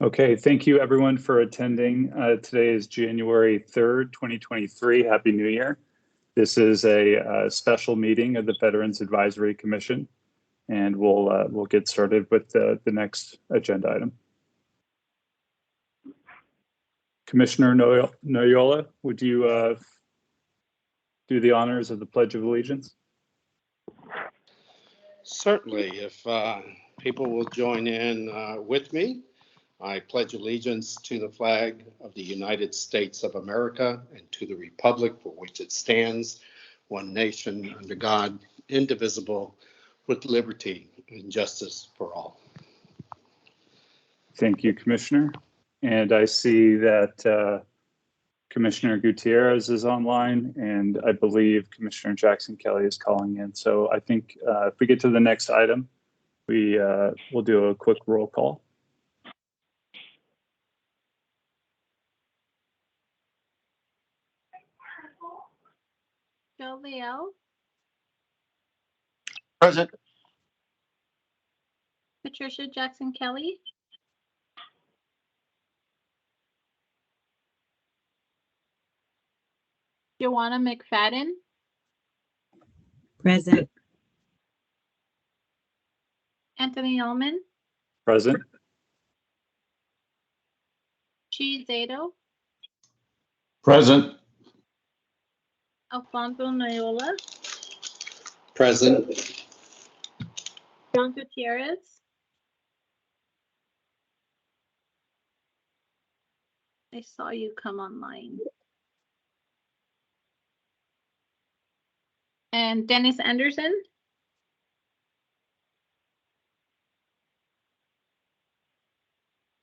Okay, thank you everyone for attending. Today is January 3rd, 2023. Happy New Year. This is a special meeting of the Veterans Advisory Commission, and we'll get started with the next agenda item. Commissioner Noyola, would you do the honors of the Pledge of Allegiance? Certainly, if people will join in with me. I pledge allegiance to the flag of the United States of America and to the republic for which it stands, one nation under God, indivisible, with liberty and justice for all. Thank you, Commissioner. And I see that Commissioner Gutierrez is online, and I believe Commissioner Jackson Kelly is calling in. So I think if we get to the next item, we'll do a quick roll call. Joe Leo. Present. Patricia Jackson Kelly. Joanna McFadden. Present. Anthony Ullman. Present. Chi Zato. Present. Alfonso Noyola. Present. John Gutierrez. I saw you come online. And Dennis Anderson.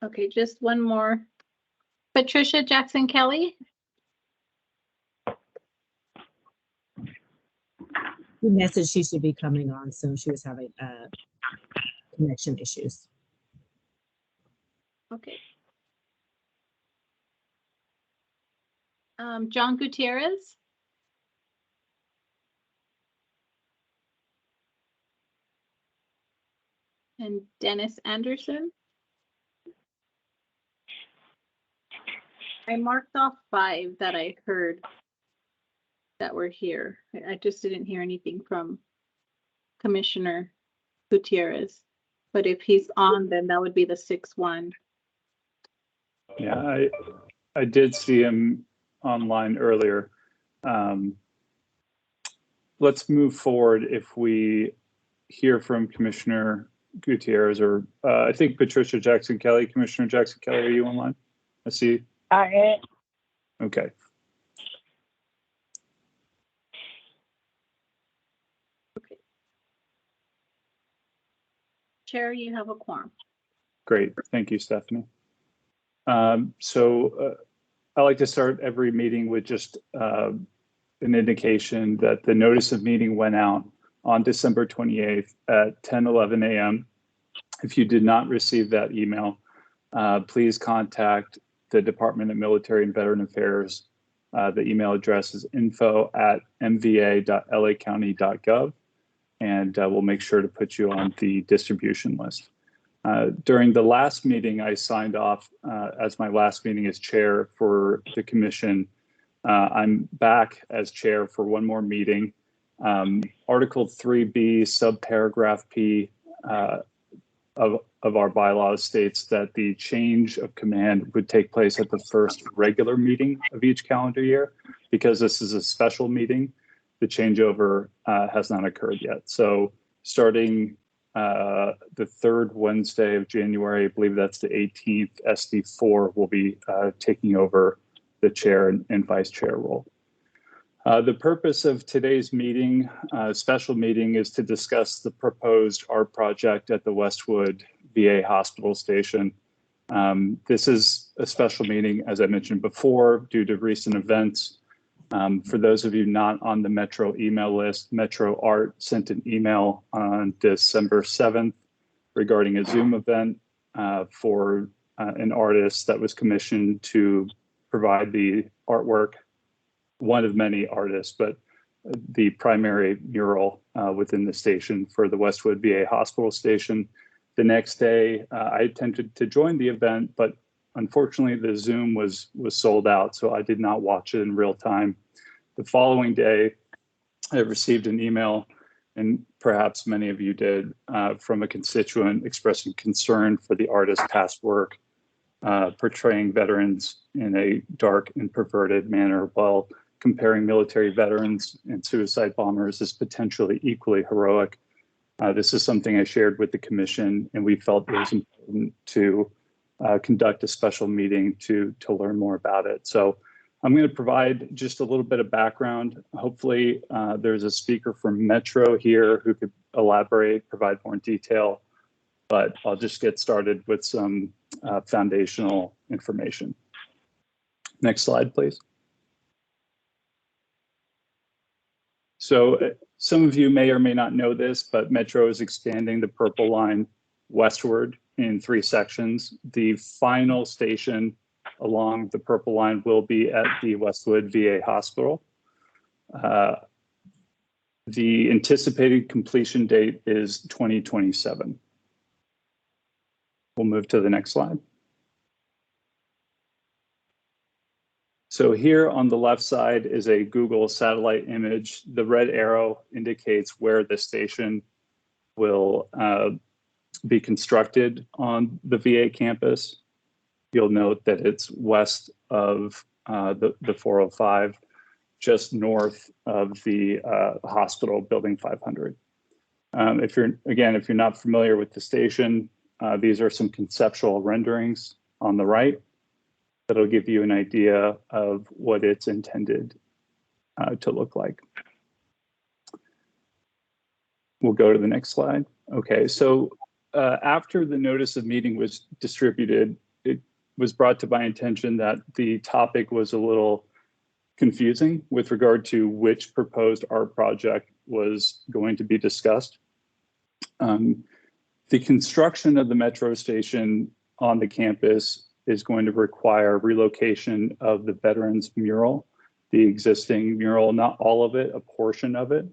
Okay, just one more. Patricia Jackson Kelly. She messaged she should be coming on, so she was having connection issues. Okay. John Gutierrez. And Dennis Anderson. I marked off 5 that I heard that were here. I just didn't hear anything from Commissioner Gutierrez. But if he's on, then that would be the 6th one. Yeah, I did see him online earlier. Let's move forward if we hear from Commissioner Gutierrez, or I think Patricia Jackson Kelly. Commissioner Jackson Kelly, are you online? I see. I am. Okay. Okay. Chair, you have a quorum. Great. Thank you, Stephanie. I like to start every meeting with just an indication that the notice of meeting went out on December 28th at 10:11 a.m. If you did not receive that email, please contact the Department of Military and Veteran Affairs. The email address is info@mva.lacounty.gov, and we'll make sure to put you on the distribution list. During the last meeting, I signed off as my last meeting as chair for the commission. I'm back as chair for one more meeting. Article 3B, subparagraph P of our bylaws states that the change of command would take place at the first regular meeting of each calendar year. Because this is a special meeting, the changeover has not occurred yet. So starting the 3rd Wednesday of January, I believe that's the 18th, SD4 will be taking over the chair and vice chair role. The purpose of today's meeting, special meeting, is to discuss the proposed art project at the Westwood VA Hospital Station. This is a special meeting, as I mentioned before, due to recent events. For those of you not on the Metro email list, Metro Art sent an email on December 7th regarding a Zoom event for an artist that was commissioned to provide the artwork, one of many artists, but the primary mural within the station for the Westwood VA Hospital Station. The next day, I attempted to join the event, but unfortunately the Zoom was sold out, so I did not watch it in real time. The following day, I received an email, and perhaps many of you did, from a constituent expressing concern for the artist's past work, portraying veterans in a dark and perverted manner while comparing military veterans and suicide bombers as potentially equally heroic. This is something I shared with the commission, and we felt it was important to conduct a special meeting to learn more about it. So I'm going to provide just a little bit of background. Hopefully there's a speaker from Metro here who could elaborate, provide more detail, but I'll just get started with some foundational information. Next slide, please. So some of you may or may not know this, but Metro is expanding the Purple Line westward in 3 sections. The final station along the Purple Line will be at the Westwood VA Hospital. The anticipated completion date is 2027. We'll move to the next slide. So here on the left side is a Google satellite image. The red arrow indicates where the station will be constructed on the VA campus. You'll note that it's west of the 405, just north of the hospital, building 500. If you're not familiar with the station, these are some conceptual renderings on the right that'll give you an idea of what it's intended to look like. We'll go to the next slide. Okay, so after the notice of meeting was distributed, it was brought to my attention that the topic was a little confusing with regard to which proposed art project was going to be discussed. The construction of the Metro station on the campus is going to require relocation of the veterans mural, the existing mural, not all of it, a portion of it.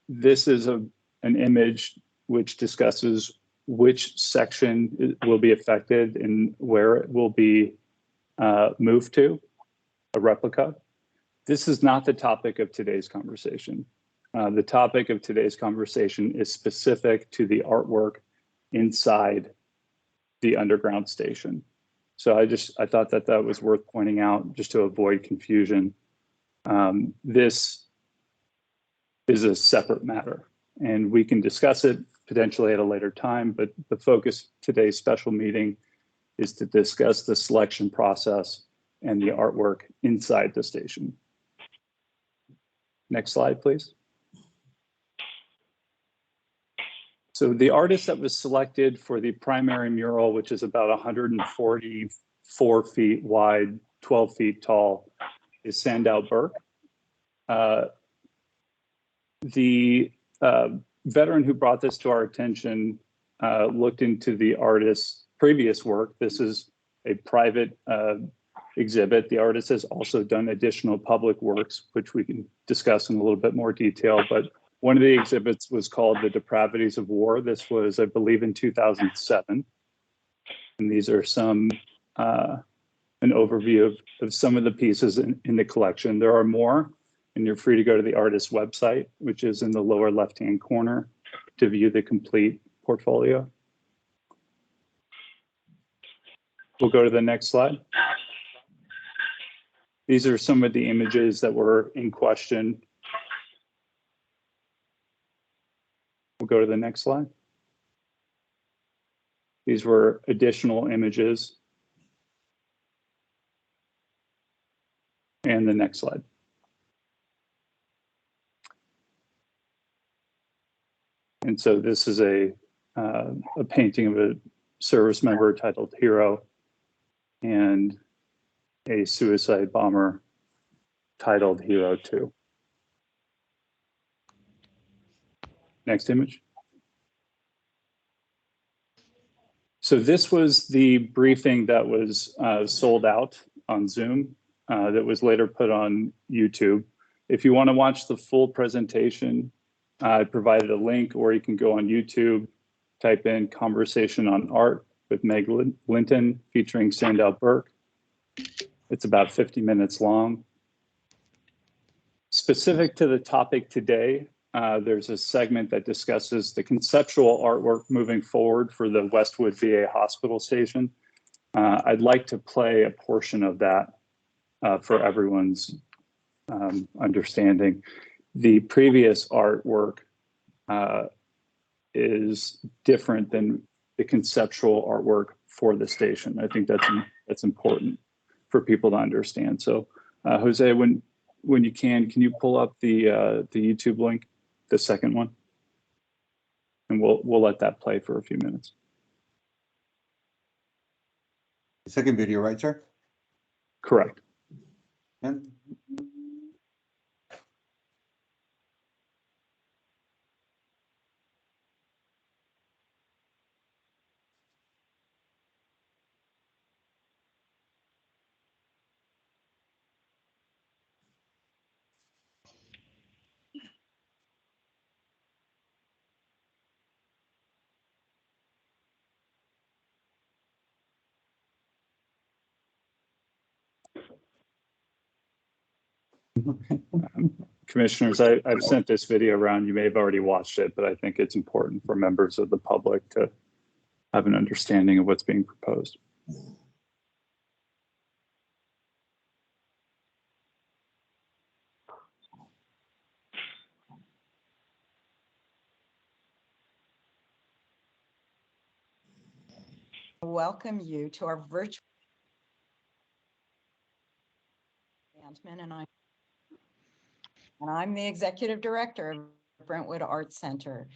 This is an image which discusses which section will be affected and where it will be moved to, a replica. This is not the topic of today's conversation. The topic of today's conversation is specific to the artwork inside the underground station. So I thought that was worth pointing out just to avoid confusion. This is a separate matter, and we can discuss it potentially at a later time, but the focus of today's special meeting is to discuss the selection process and the artwork inside the station. Next slide, please. So the artist that was selected for the primary mural, which is about 144 feet wide, 12 feet tall, is Sandow Burke. The veteran who brought this to our attention looked into the artist's previous work. This is a private exhibit. The artist has also done additional public works, which we can discuss in a little bit more detail, but one of the exhibits was called The Depravities of War. This was, I believe, in 2007. And these are an overview of some of the pieces in the collection. There are more, and you're free to go to the artist's website, which is in the lower left-hand corner, to view the complete portfolio. We'll go to the next slide. These are some of the images that were in question. We'll go to the next slide. These were additional images. And the next slide. And so this is a painting of a service member titled Hero and a suicide bomber titled Hero 2. Next image. So this was the briefing that was sold out on Zoom that was later put on YouTube. If you want to watch the full presentation, I provided a link, or you can go on YouTube, type in "conversation on art with Meg Linton" featuring Sandow Burke. It's about 50 minutes long. Specific to the topic today, there's a segment that discusses the conceptual artwork moving forward for the Westwood VA Hospital Station. I'd like to play a portion of that for everyone's understanding. The previous artwork is different than the conceptual artwork for the station. I think that's important for people to understand. So, Jose, when you can you pull up the YouTube link, the second one, and we'll let that play for a few minutes. The second video, right, sir? Correct. And Commissioners, I've sent this video around. You may have already watched it, but I think it's important for members of the public to have an understanding of what's being proposed. Welcome you to our virtual and I'm the executive director of Brentwood Arts Center.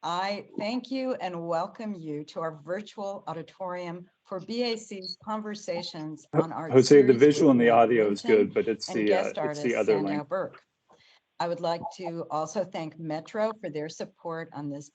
I thank you and welcome you to our virtual auditorium for BAC's Conversations on Art. Jose, the series visual with and the Meg audio is Linton good, but it's and the guest artist other Sandow link. Burke. I would like to also thank Metro for their support on this.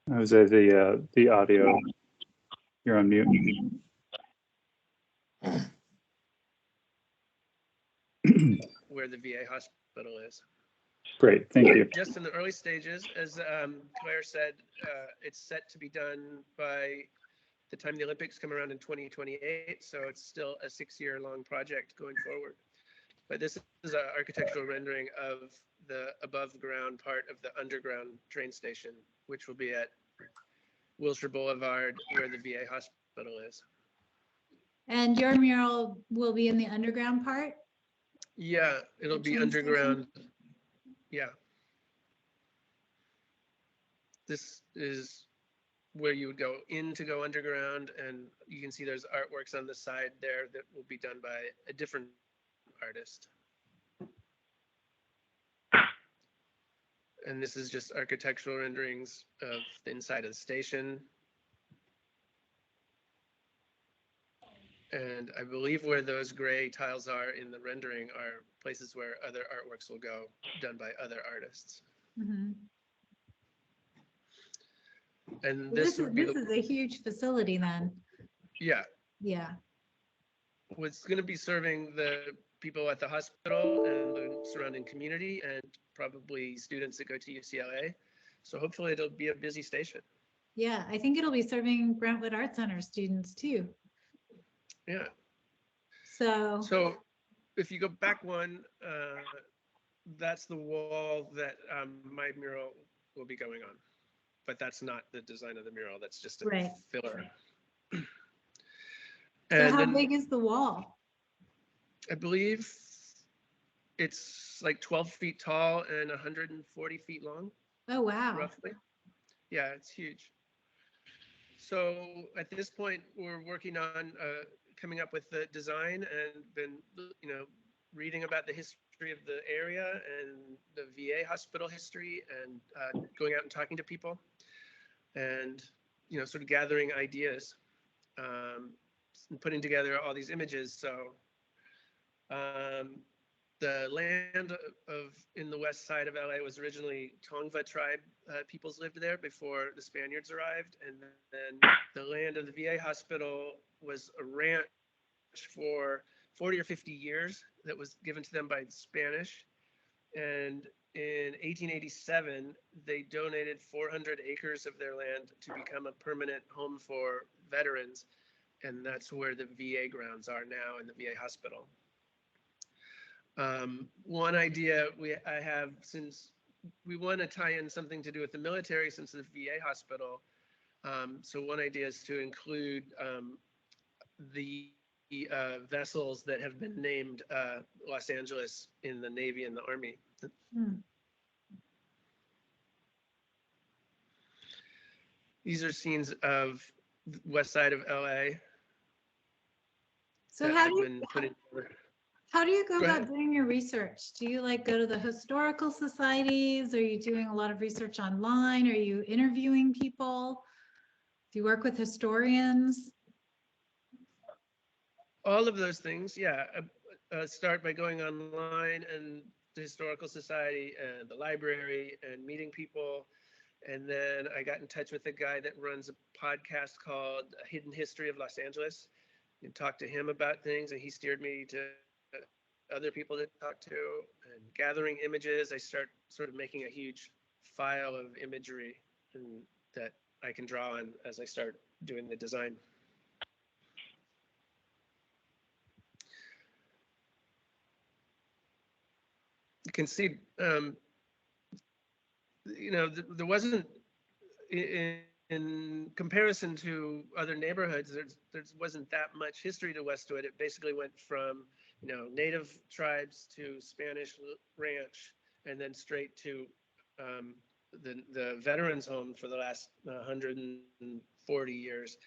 Jose, the audio, you're on mute. Where the VA hospital is. Great, thank you. Just in the early stages, as Claire said, it's set to be done by the time the Olympics come around in 2028. So it's still a 6-year-long project going forward. But this is an architectural rendering of the above ground part of the underground train station, which will be at Wilshire Boulevard, where the VA hospital is. And your mural will be in the underground part? Yeah, it'll The be train underground. Yeah. This is where you would go in to go underground, and you can see there's artworks on the side there that will be done by a different artist. And this is just architectural renderings of the inside of the station. And I believe where those gray tiles are in the rendering are places where other artworks will go, done by other artists. Mhm. And Well, this would be this is a huge facility then. yeah. Yeah. was going to be serving the people at the hospital and the surrounding community, and probably students that go to UCLA. So hopefully it'll be a busy station. Yeah, I think it'll be serving Brentwood Art Center students too. Yeah. So, So if you go back one, that's the wall that my mural will be going on. But that's not the design of the mural. That's just a right. filler. So And how then big is the wall? I believe it's like 12 feet tall and 140 feet long, Oh, wow. roughly. Yeah, it's huge. So at this point, we're working on coming up with the design and been, reading about the history of the area and the VA hospital history, and going out and talking to people, and sort of gathering ideas, and putting together all these images. So the land in the west side of LA was originally Tongva tribe peoples lived there before the Spaniards arrived, and then the land of the VA hospital was a ranch for 40 or 50 years that was given to them by the Spanish. And in 1887, they donated 400 acres of their land to become a permanent home for veterans. And that's where the VA grounds are now, in the VA hospital. One idea I have, since we want to tie in something to do with the military, since the VA hospital. So one idea is to include the vessels that have been named Los Angeles in the Navy and the Army. These are scenes of the west side of LA. So how do you go about doing your research? Do you like go to the historical societies? Are you doing a lot of research online? Are you interviewing people? Do you work with historians? All of those things, yeah. Start by going online and the Historical Society and the library and meeting people. And then I got in touch with a guy that runs a podcast called Hidden History of Los Angeles, and talked to him about things, and he steered me to other people to talk to. And gathering images, I start sort of making a huge file of imagery and that I can draw on as I start doing the design. You can see, there wasn't, in comparison to other neighborhoods, there wasn't that much history to Westwood. It basically went from, native tribes to Spanish ranch, and then straight to the veterans home for the last 140 years.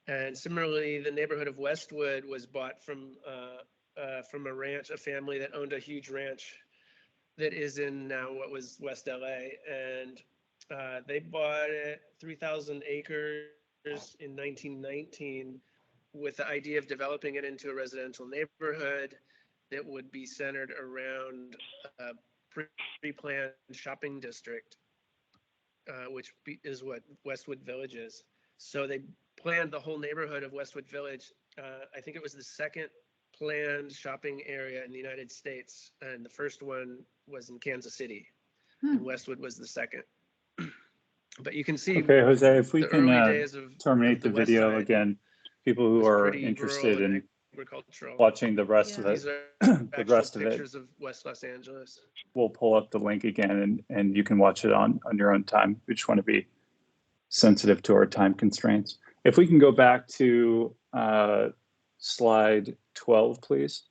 And similarly, the neighborhood of Westwood was bought from a ranch, a family that owned a huge ranch that is in now what was West LA, and they bought it 3,000 acres in 1919 with the idea of developing it into a residential neighborhood that would be centered around a pre-planned shopping district, which is what Westwood Village is. So they planned the whole neighborhood of Westwood Village. I think it was the second planned shopping area in the United States, and the first one was in Kansas City, and Westwood was the second. But you can see, Okay, Jose, if we the can early days of terminate the West video Side again, people who was are pretty interested rural and in agricultural. watching the rest of Yeah. it, These are the actual rest of it, pictures of West Los Angeles. we'll pull up the link again and you can watch it on your own time. We just want to be sensitive to our time constraints. If we can go back to slide 12, please.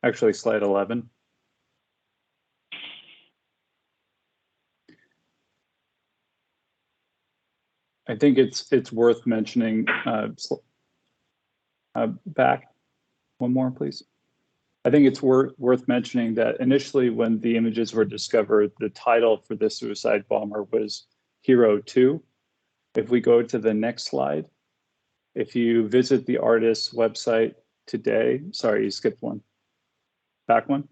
Actually, slide 11. I think it's worth mentioning, back one more, please. I think it's worth mentioning that initially when the images were discovered, the title for this suicide bomber was Hero 2. If we go to the next slide, If you visit the artist's website today, sorry, you skipped one. Back one.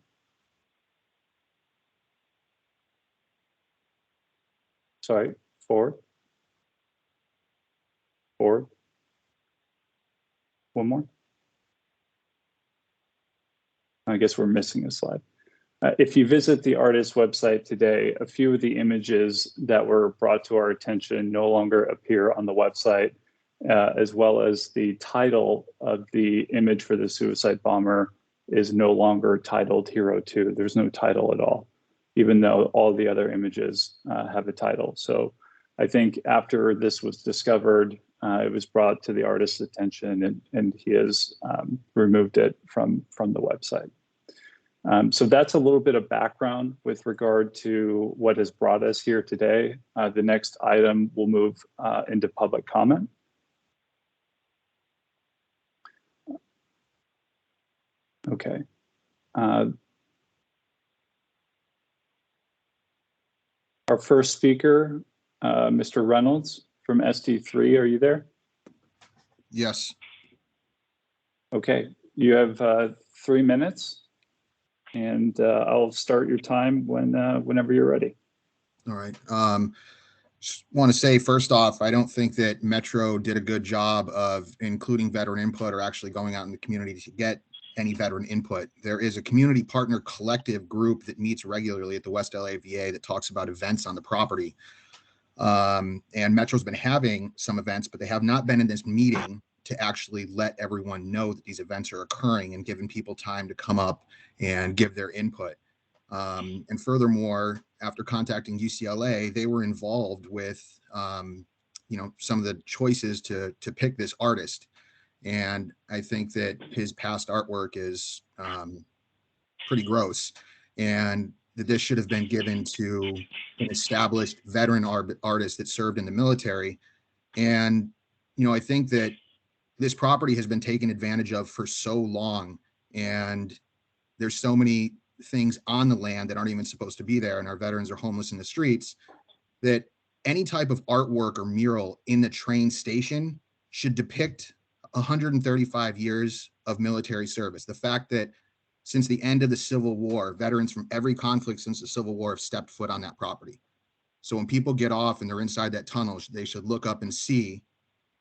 Sorry, forward. Forward. One more. I guess we're missing a slide. If you visit the artist's website today, a few of the images that were brought to our attention no longer appear on the website, as well as the title of the image for the suicide bomber is no longer titled Hero 2. There's no title at all, even though all the other images have a title. So I think after this was discovered, it was brought to the artist's attention, and he has removed it from the website. So that's a little bit of background with regard to what has brought us here today. The next item will move into public comment. Okay. Our first speaker, Mr. Reynolds from SD3, are you there? Yes. Okay, you have 3 minutes, and I'll start your time whenever you're ready. All right. Just want to say, first off, I don't think that Metro did a good job of including veteran input or actually going out in the community to get any veteran input. There is a community partner collective group that meets regularly at the West LA VA that talks about events on the property. And Metro's been having some events, but they have not been in this meeting to actually let everyone know that these events are occurring and giving people time to come up and give their input. And furthermore, after contacting UCLA, they were involved with, some of the choices to pick this artist. And I think that his past artwork is pretty gross, and that this should have been given to an established veteran artist that served in the military. And, I think that this property has been taken advantage of for so long, and there's so many things on the land that aren't even supposed to be there, and our veterans are homeless in the streets, that any type of artwork or mural in the train station should depict 135 years of military service. The fact that since the end of the Civil War, veterans from every conflict since the Civil War have stepped foot on that property. So when people get off and they're inside that tunnel, they should look up and see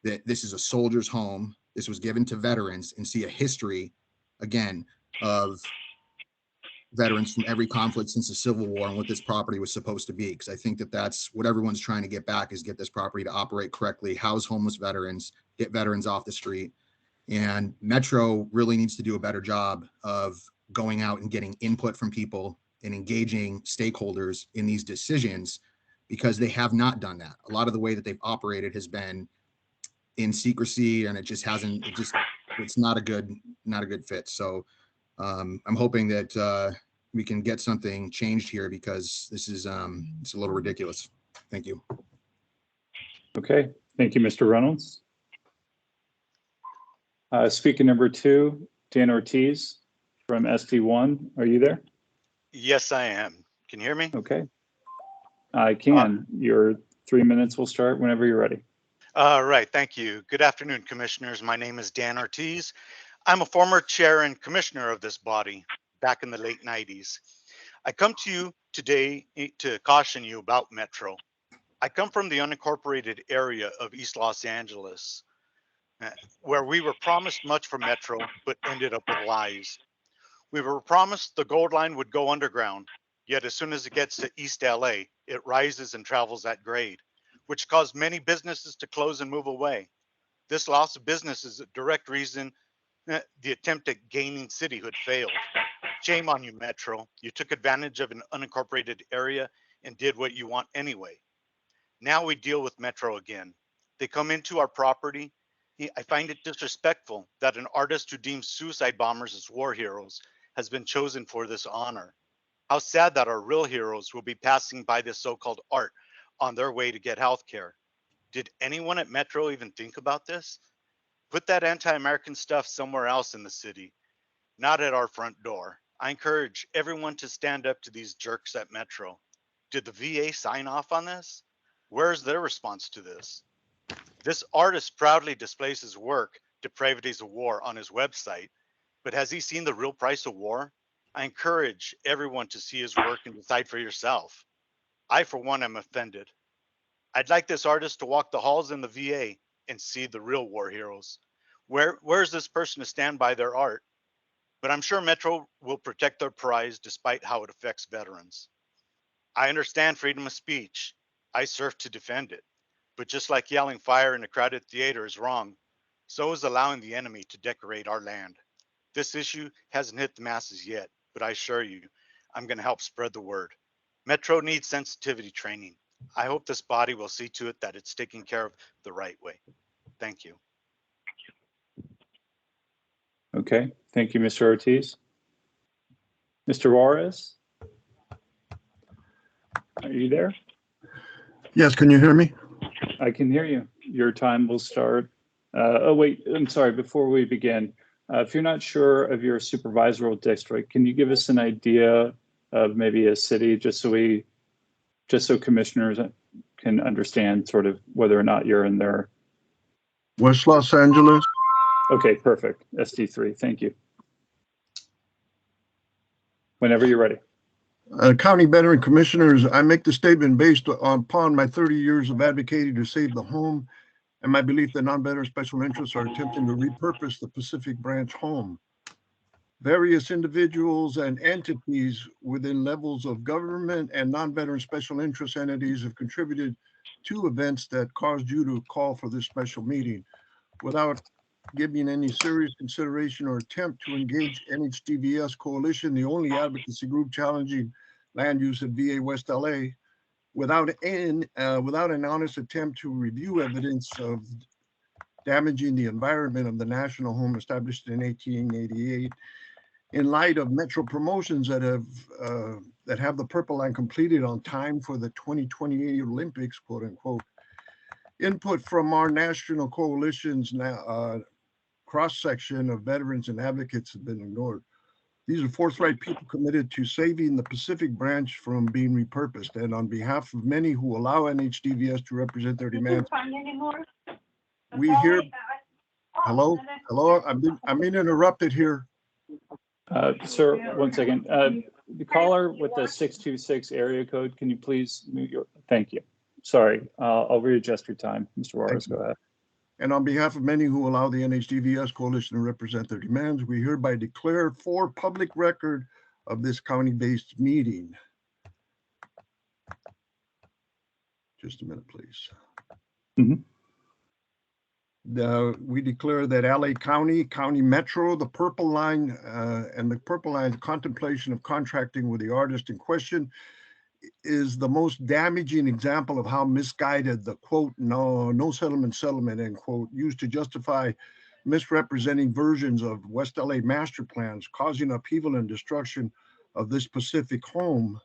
that this is a soldier's home. This was given to veterans, and see a history, again, of veterans from every conflict since the Civil War and what this property was supposed to be. Because I think that that's what everyone's trying to get back, is get this property to operate correctly, house homeless veterans, get veterans off the street. And Metro really needs to do a better job of going out and getting input from people and engaging stakeholders in these decisions, because they have not done that. A lot of the way that they've operated has been in secrecy, and it's not a good fit. So I'm hoping that we can get something changed here, because this is it's a little ridiculous. Thank you. Okay, thank you, Mr. Reynolds. Speaker number 2, Dan Ortiz from SD1. Are you there? Yes, I am. Can you hear me? Okay. I can. Your 3 minutes will start whenever you're ready. All right, thank you. Good afternoon, commissioners. My name is Dan Ortiz. I'm a former chair and commissioner of this body back in the late 90s. I come to you today to caution you about Metro. I come from the unincorporated area of East Los Angeles, where we were promised much from Metro, but ended up with lies. We were promised the Gold Line would go underground, yet as soon as it gets to East LA, it rises and travels at grade, which caused many businesses to close and move away. This loss of business is a direct reason the attempt at gaining cityhood failed. Shame on you, Metro. You took advantage of an unincorporated area and did what you want anyway. Now we deal with Metro again. They come into our property. I find it disrespectful that an artist who deems suicide bombers as war heroes has been chosen for this honor. How sad that our real heroes will be passing by this so-called art on their way to get health care. Did anyone at Metro even think about this? Put that anti-American stuff somewhere else in the city, not at our front door. I encourage everyone to stand up to these jerks at Metro. Did the VA sign off on this? Where's their response to this? This artist proudly displays his work, Depravities of War, on his website, but has he seen the real price of war? I encourage everyone to see his work and decide for yourself. I, for one, am offended. I'd like this artist to walk the halls in the VA and see the real war heroes. Where's this person to stand by their art? But I'm sure Metro will protect their prize despite how it affects veterans. I understand freedom of speech. I serve to defend it. But just like yelling fire in a crowded theater is wrong, so is allowing the enemy to decorate our land. This issue hasn't hit the masses yet, but I assure you, I'm going to help spread the word. Metro needs sensitivity training. I hope this body will see to it that it's taken care of the right way. Thank you. Okay, thank you, Mr. Ortiz. Mr. Juarez? Are you there? Yes, can you hear me? I can hear you. Your time will start. Oh, wait, I'm sorry. Before we begin, if you're not sure of your supervisory district, can you give us an idea of maybe a city, just so commissioners can understand sort of whether or not you're in there? West Los Angeles. Okay, perfect. SD3, thank you. Whenever you're ready. County Veteran Commissioners, I make the statement based upon my 30 years of advocating to save the home and my belief that non-veteran special interests are attempting to repurpose the Pacific Branch home. Various individuals and entities within levels of government and non-veteran special interest entities have contributed to events that caused you to call for this special meeting. Without giving any serious consideration or attempt to engage NHDVS Coalition, the only advocacy group challenging land use at VA West LA, without an honest attempt to review evidence of damaging the environment of the national home established in 1888, in light of Metro promotions that have the Purple Line completed on time for the 2028 Olympics, quote unquote. Input from our national coalition's cross-section of veterans and advocates have been ignored. These are forthright people committed to saving the Pacific Branch from being repurposed. And on behalf of many who allow NHDVS to represent their demands, we hear, hello, I'm being interrupted here. Sir, one second. The caller with the 626 area code, can you please mute your, thank you. Sorry, I'll readjust your time. Mr. Juarez, go ahead. And on behalf of many who allow the NHDVS Coalition to represent their demands, we hereby declare for public record of this county-based meeting. Just a minute, please. We declare that LA County, County Metro, the Purple Line, and the Purple Line's contemplation of contracting with the artist in question is the most damaging example of how misguided the quote, no settlement, end quote, used to justify misrepresenting versions of West LA master plans, causing upheaval and destruction of this Pacific home,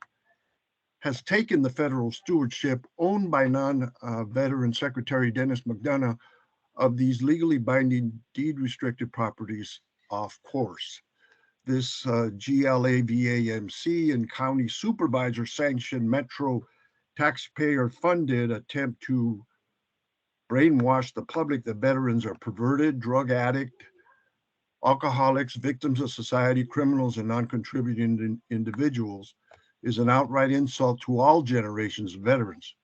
has taken the federal stewardship owned by non-veteran Secretary Dennis McDonough of these legally binding deed-restricted properties off course. This GLAVAMC and county supervisor sanctioned Metro taxpayer funded attempt to brainwash the public that veterans are perverted, drug addict, alcoholics, victims of society, criminals, and non-contributing individuals is an outright insult to all generations of veterans.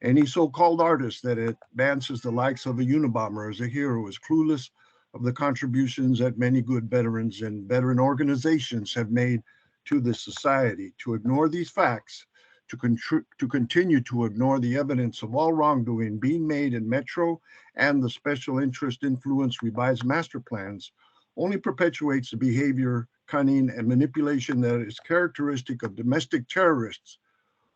Any so-called artist that advances the likes of a Unabomber as a hero is clueless of the contributions that many good veterans and veteran organizations have made to this society. To ignore these facts, to continue to ignore the evidence of all wrongdoing being made in Metro and the special interest influence revised master plans only perpetuates the behavior, cunning, and manipulation that is characteristic of domestic terrorists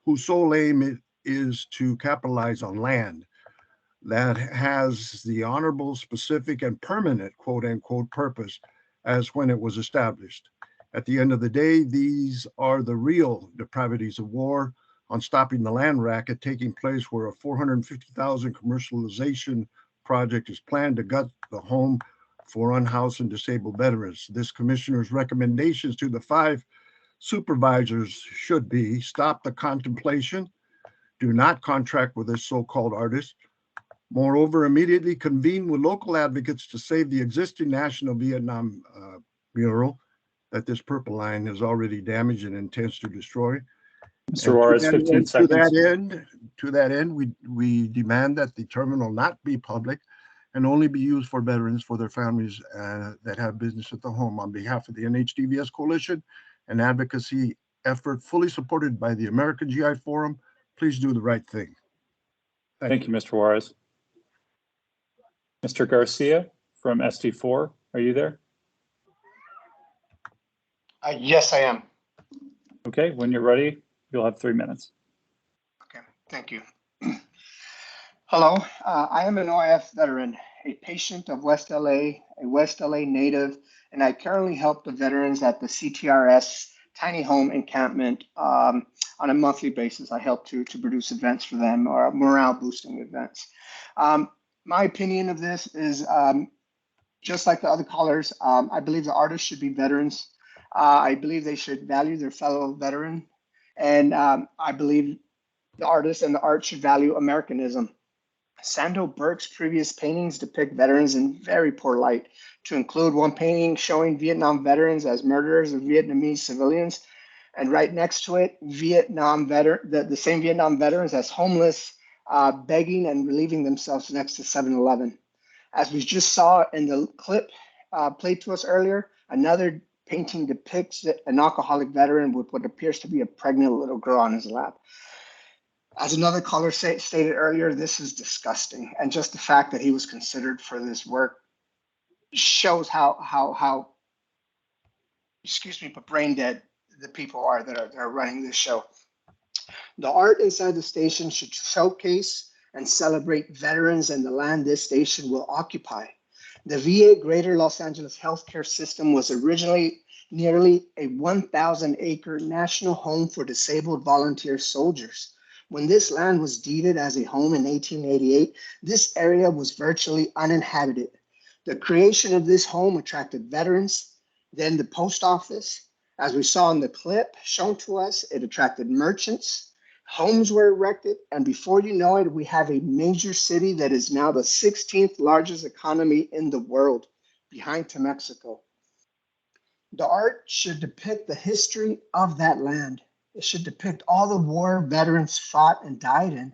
whose sole aim is to capitalize on land that has the honorable, specific, and permanent, quote unquote, purpose as when it was established. At the end of the day, these are the real depravities of war on stopping the land racket taking place where a $450,000 commercialization project is planned to gut the home for unhoused and disabled veterans. This commissioner's recommendations to the 5 supervisors should be: stop the contemplation, do not contract with this so-called artist, Moreover, immediately convene with local advocates to save the existing National Vietnam mural that this purple line has already damaged and intends to destroy. Mr. Juarez, 15 seconds. To that end, we demand that the terminal not be public and only be used for veterans, for their families that have business at the home. On behalf of the NHDVS Coalition, an advocacy effort fully supported by the American GI Forum, please do the right thing. Thank you, Mr. Juarez. Mr. Garcia from SD4, are you there? Yes, I am. Okay, when you're ready, you'll have 3 minutes. Okay, thank you. Hello, I am an OIF veteran, a patient of West LA, a West LA native, and I currently help the veterans at the CTRS tiny home encampment on a monthly basis. I help to produce events for them, or morale boosting events. My opinion of this is just like the other callers, I believe the artists should be veterans. I believe they should value their fellow veteran. And I believe the artist and the art should value Americanism. Sando Burke's previous paintings depict veterans in very poor light, to include one painting showing Vietnam veterans as murderers of Vietnamese civilians, and right next to it, the same Vietnam veterans as homeless, begging and relieving themselves next to 7-Eleven. As we just saw in the clip played to us earlier, another painting depicts an alcoholic veteran with what appears to be a pregnant little girl on his lap. As another caller stated earlier, this is disgusting. And just the fact that he was considered for this work shows how excuse me, but brain dead the people are that are running this show. The art inside the station should showcase and celebrate veterans and the land this station will occupy. The VA Greater Los Angeles healthcare system was originally nearly a 1,000-acre national home for disabled volunteer soldiers. When this land was deeded as a home in 1888, this area was virtually uninhabited. The creation of this home attracted veterans, then the post office. As we saw in the clip shown to us, it attracted merchants, homes were erected, and before you know it, we have a major city that is now the 16th largest economy in the world, behind to Mexico. The art should depict the history of that land. It should depict all the war veterans fought and died in.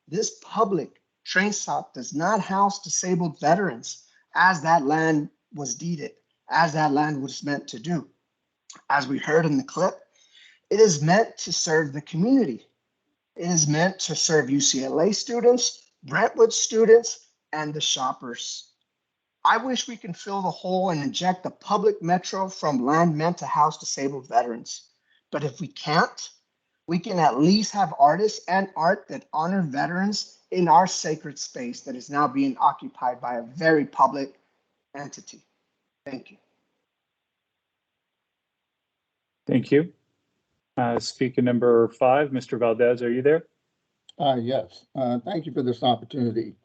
This public train stop does not house disabled veterans, as that land was deeded, as that land was meant to do. As we heard in the clip, it is meant to serve the community. It is meant to serve UCLA students, Brentwood students, and the shoppers. I wish we can fill the hole and inject the public metro from land meant to house disabled veterans. But if we can't, we can at least have artists and art that honor veterans in our sacred space that is now being occupied by a very public entity. Thank you. Thank you. Speaker number 5, Mr. Valdez, are you there? Yes, thank you for this opportunity.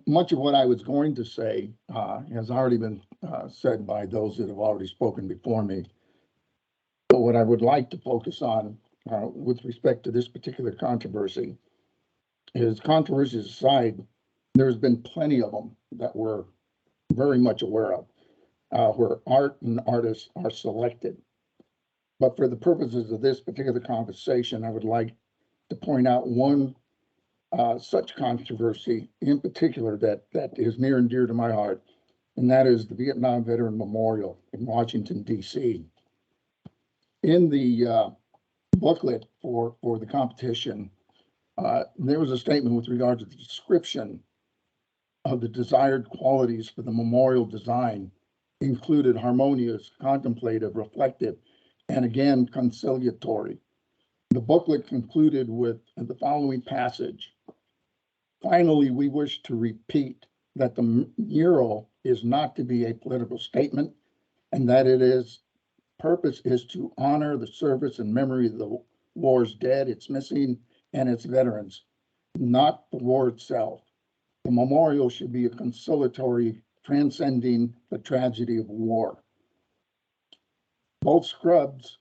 Much of what I was going to say has already been said by those that have already spoken before me. But what I would like to focus on with respect to this particular controversy is, controversies aside, there's been plenty of them that we're very much aware of, where art and artists are selected. But for the purposes of this particular conversation, I would like to point out one such controversy in particular that is near and dear to my heart, and that is the Vietnam Veteran Memorial in Washington, D.C. In the booklet for the competition, there was a statement with regard to the description of the desired qualities for the memorial design, included harmonious, contemplative, reflective, and again, conciliatory. The booklet concluded with the following passage. Finally, we wish to repeat that the mural is not to be a political statement, and that its purpose is to honor the service and memory of the war's dead, its missing, and its veterans, not the war itself. The memorial should be a conciliatory, transcending the tragedy of war. Both Scruggs,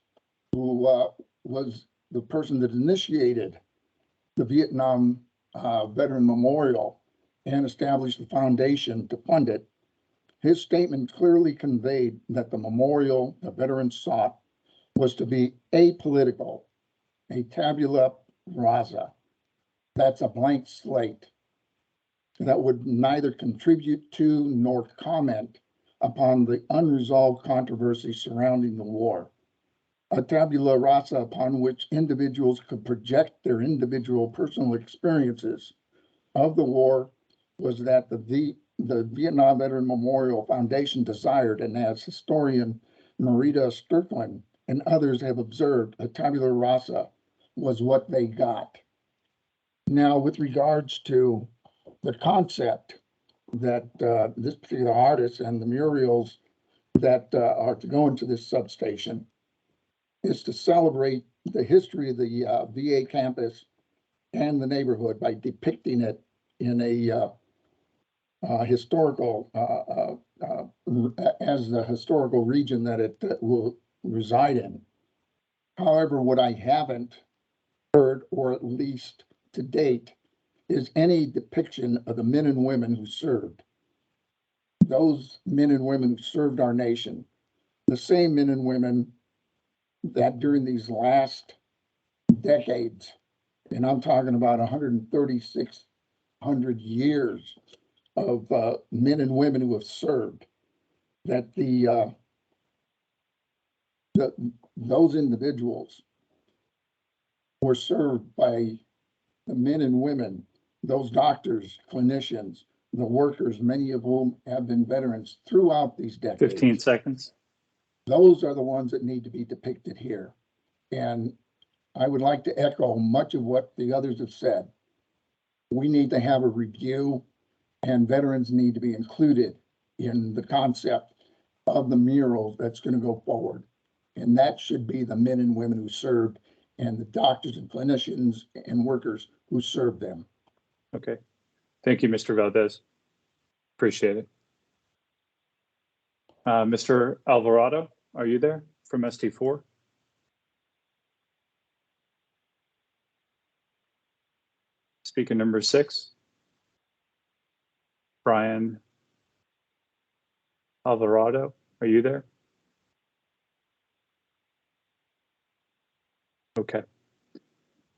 who was the person that initiated the Vietnam Veteran Memorial, and established the foundation to fund it, his statement clearly conveyed that the memorial the veterans sought was to be apolitical, a tabula rasa. That's a blank slate that would neither contribute to nor comment upon the unresolved controversy surrounding the war. A tabula rasa upon which individuals could project their individual personal experiences of the war was that the Vietnam Veteran Memorial Foundation desired, and as historian Marita Sterkland and others have observed, a tabula rasa was what they got. Now, with regards to the concept that this particular artist and the murals that are to go into this substation is to celebrate the history of the VA campus and the neighborhood by depicting it in a historical, as the historical region that it will reside in. However, what I haven't heard, or at least to date, is any depiction of the men and women who served. Those men and women who served our nation, the same men and women that during these last decades, and I'm talking about 13600 years of men and women who have served, that those individuals were served by the men and women, those doctors, clinicians, the workers, many of whom have been veterans throughout these decades. 15 seconds. Those are the ones that need to be depicted here. And I would like to echo much of what the others have said. We need to have a review, and veterans need to be included in the concept of the murals that's going to go forward. And that should be the men and women who served and the doctors and clinicians and workers who served them. Okay. Thank you, Mr. Valdez. Appreciate it. Mr. Alvarado, are you there from ST4? Speaker number 6, Brian Alvarado, are you there? Okay.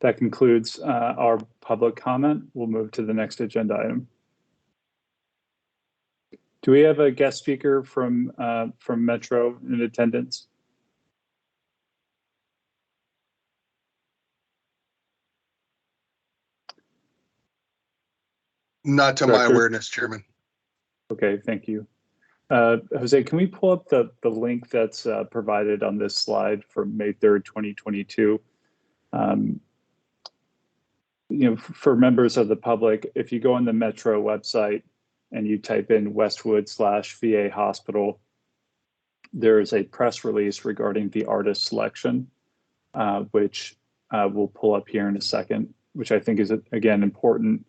That concludes our public comment. We'll move to the next agenda item. Do we have a guest speaker from Metro in attendance? Not to my Director? awareness, Chairman. Okay, thank you. Jose, can we pull up the link that's provided on this slide from May 3rd, 2022? For members of the public, if you go on the Metro website and you type in Westwood/VA Hospital, there is a press release regarding the artist selection, which we'll pull up here in a second, which I think is, again, important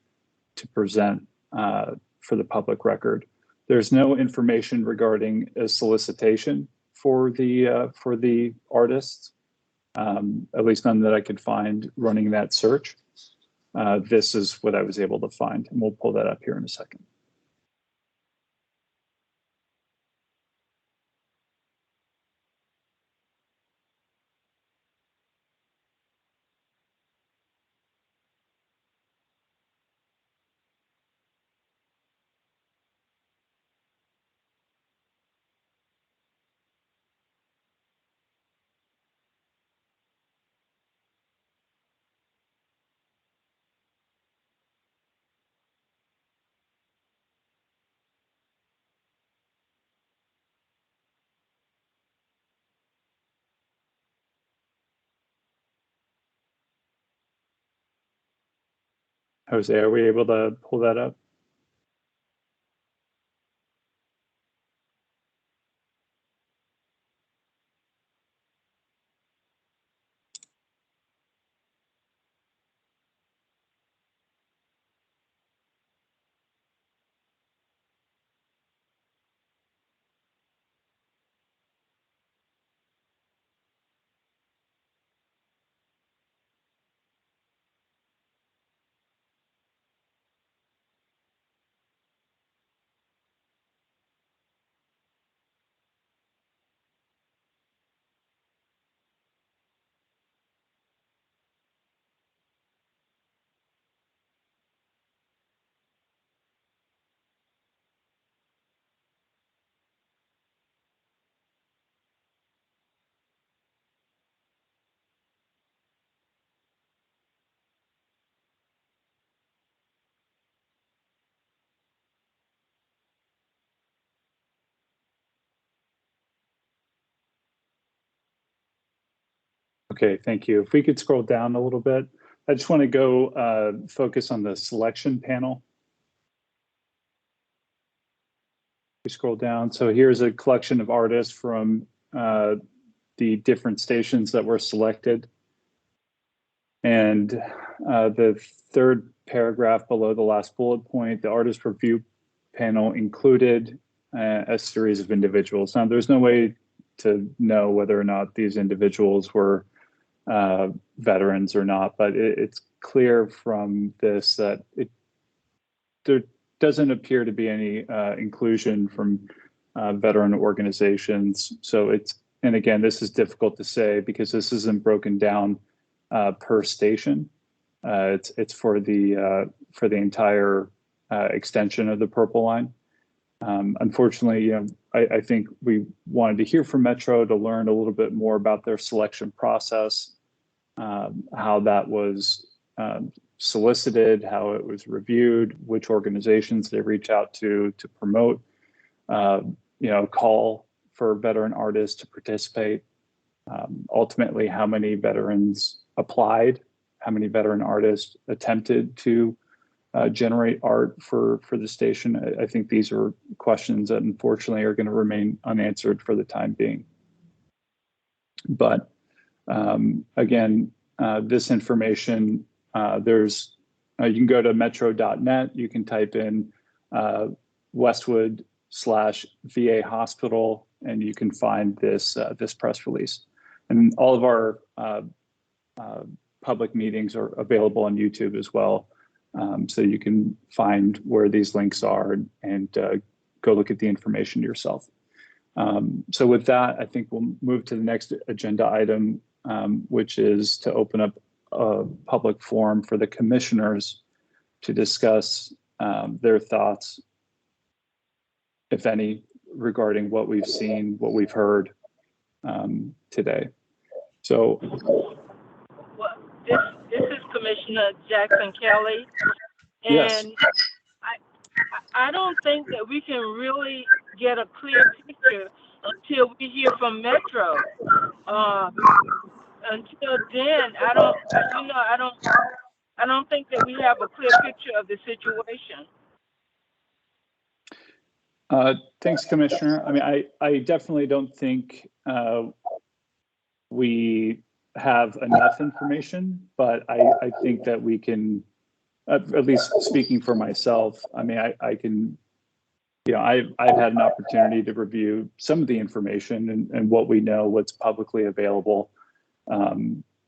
to present for the public record. There's no information regarding a solicitation for the artists, at least none that I could find running that search. This is what I was able to find, and we'll pull that up here in a second. Jose, are we able to pull that up? Okay, thank you. If we could scroll down a little bit, I just want to go focus on the selection panel. We scroll down. So here's a collection of artists from the different stations that were selected. And the third paragraph below the last bullet point, the artist review panel included a series of individuals. Now, there's no way to know whether or not these individuals were veterans or not, but it's clear from this that there doesn't appear to be any inclusion from veteran organizations. So and again, this is difficult to say because this isn't broken down per station. It's for the entire extension of the Purple Line. Unfortunately, I think we wanted to hear from Metro to learn a little bit more about their selection process, how that was solicited, how it was reviewed, which organizations they reach out to promote, call for veteran artists to participate. Ultimately, how many veterans applied, how many veteran artists attempted to generate art for the station. I think these are questions that unfortunately are going to remain unanswered for the time being. But again, this information, you can go to metro.net, you can type in Westwood/VA Hospital, and you can find this press release. And all of our public meetings are available on YouTube as well. So you can find where these links are and go look at the information yourself. So with that, I think we'll move to the next agenda item, which is to open up a public forum for the commissioners to discuss their thoughts, if any, regarding what we've seen, what we've heard today. So well, this is Commissioner Jackson Kelly, and yes. I don't think that we can really get a clear picture until we hear from Metro. Until then, I don't think that we have a clear picture of the situation. Thanks, Commissioner. I mean, I definitely don't think we have enough information, but I think that we can, at least speaking for myself, I mean, I can, I've had an opportunity to review some of the information and what we know, what's publicly available. I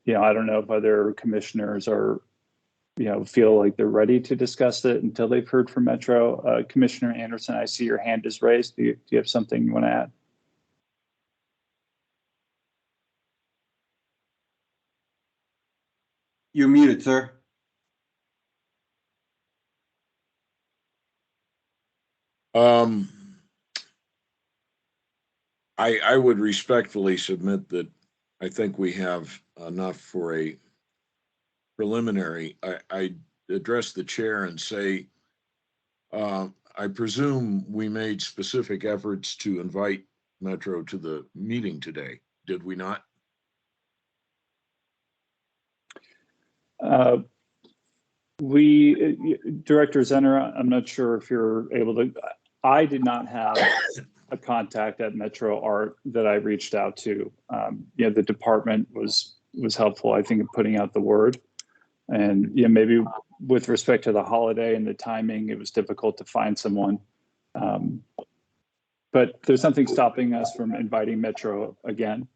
don't know if other commissioners are, feel like they're ready to discuss it until they've heard from Metro. Commissioner Anderson, I see your hand is raised. Do you have something you want to add? You're muted, sir. I would respectfully submit that I think we have enough for a preliminary. I address the chair and say, I presume we made specific efforts to invite Metro to the meeting today. Did we not? Director Zenner, I'm not sure if you're able to, I did not have a contact at Metro Art that I reached out to. The department was helpful, I think, in putting out the word. And maybe with respect to the holiday and the timing, it was difficult to find someone. But there's something stopping us from inviting Metro again,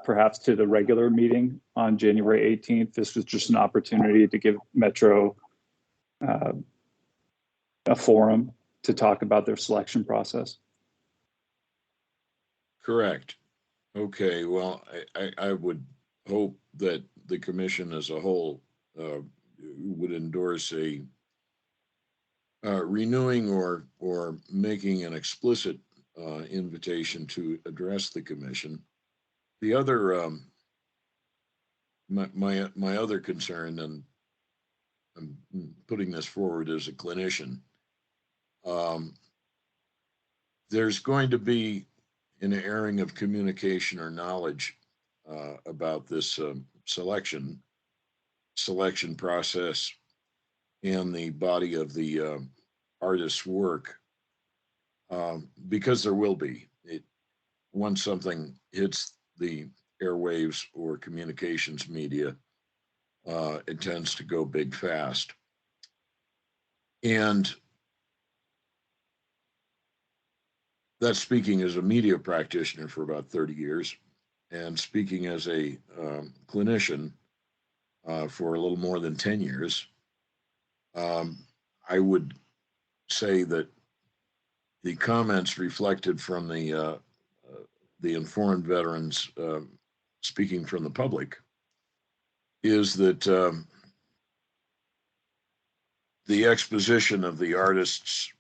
perhaps to the regular meeting on January 18th. This was just an opportunity to give Metro a forum to talk about their selection process. Correct. Okay, well, I would hope that the commission as a whole would endorse a renewing or making an explicit invitation to address the commission. The other, my other concern, and I'm putting this forward as a clinician, there's going to be an airing of communication or knowledge about this selection process and the body of the artist's work, because there will be. Once something hits the airwaves or communications media, it tends to go big fast. And that's speaking as a media practitioner for about 30 years and speaking as a clinician for a little more than 10 years. I would say that the comments reflected from the informed veterans speaking from the public is that the exposition of the artist's